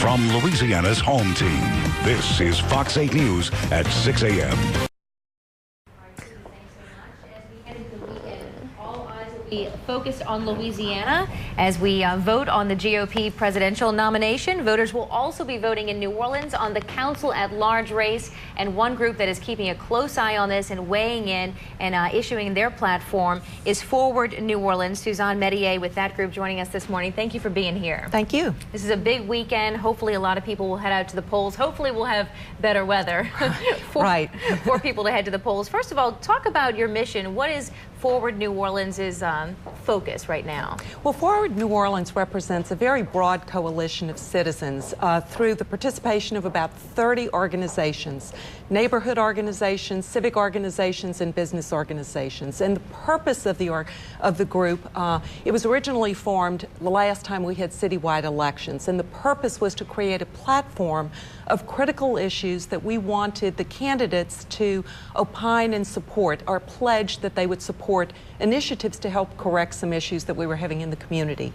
from Louisiana's home team. This is Fox 8 News at 6 a.m. We focused on Louisiana as we vote on the GOP presidential nomination. Voters will also be voting in New Orleans on the council at large race, and one group that is keeping a close eye on this and weighing in and issuing their platform is Forward New Orleans. Suzanne Metier with that group joining us this morning. Thank you for being here. Thank you. This is a big weekend. Hopefully a lot of people will head out to the polls. Hopefully we'll have better weather for people to head to the polls. First of all, talk about your mission. What is Forward New Orleans' focus right now? Well, Forward New Orleans represents a very broad coalition of citizens through the participation of about 30 organizations, neighborhood organizations, civic organizations, and business organizations. And the purpose of the group, it was originally formed the last time we had citywide elections, and the purpose was to create a platform of critical issues that we wanted the candidates to opine and support, or pledge that they would support initiatives to help correct some issues that we were having in the community.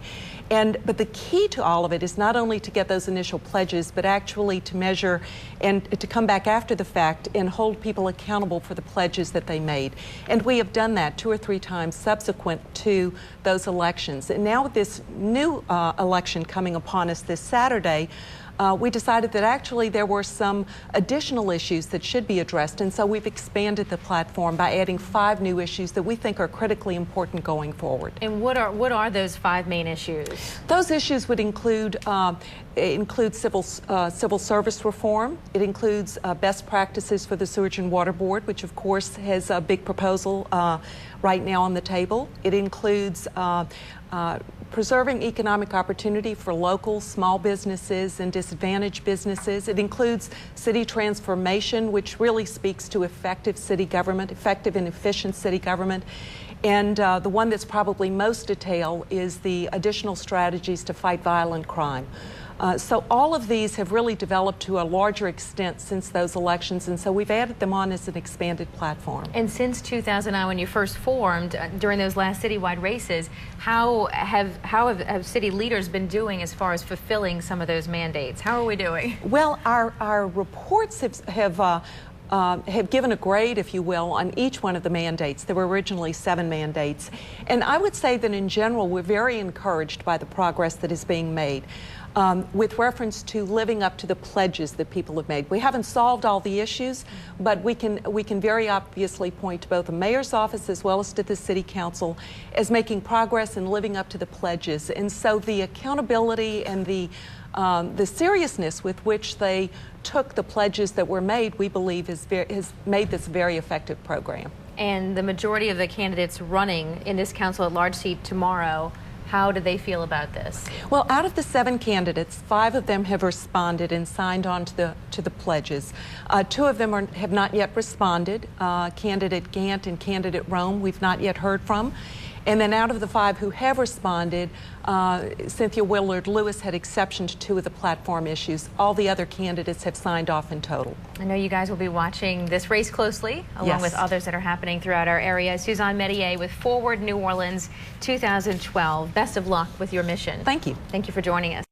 But the key to all of it is not only to get those initial pledges, but actually to measure and to come back after the fact and hold people accountable for the pledges that they made. And we have done that 2 or 3 times subsequent to those elections. And now with this new election coming upon us this Saturday, we decided that actually there were some additional issues that should be addressed, and so we've expanded the platform by adding 5 new issues that we think are critically important going forward. And what are those 5 main issues? Those issues would include civil service reform. It includes best practices for the Sewage and Water Board, which of course has a big proposal right now on the table. It includes preserving economic opportunity for local small businesses and disadvantaged businesses. It includes city transformation, which really speaks to effective city government, effective and efficient city government. And the one that's probably most detailed is the additional strategies to fight violent crime. So all of these have really developed to a larger extent since those elections, and so we've added them on as an expanded platform. And since 2009, when you first formed, during those last citywide races, how have city leaders been doing as far as fulfilling some of those mandates? How are we doing? Well, our reports have given a grade, if you will, on each one of the mandates. There were originally 7 mandates. And I would say that in general, we're very encouraged by the progress that is being made. With reference to living up to the pledges that people have made. We haven't solved all the issues, but we can very obviously point to both the mayor's office as well as to the city council as making progress in living up to the pledges. And so the accountability and the seriousness with which they took the pledges that were made, we believe has made this a very effective program. And the majority of the candidates running in this council at large seat tomorrow, how do they feel about this? Well, out of the 7 candidates, 5 of them have responded and signed on to the pledges. 2 of them have not yet responded. Candidate Gant and candidate Rome, we've not yet heard from. And then out of the 5 who have responded, Cynthia Willard Lewis had exception to 2 of the platform issues. All the other candidates have signed off in total. I know you guys will be watching this race closely, along with others that are happening throughout our area. Suzanne Metier with Forward New Orleans 2012. Best of luck with your mission. Thank you. Thank you for joining us.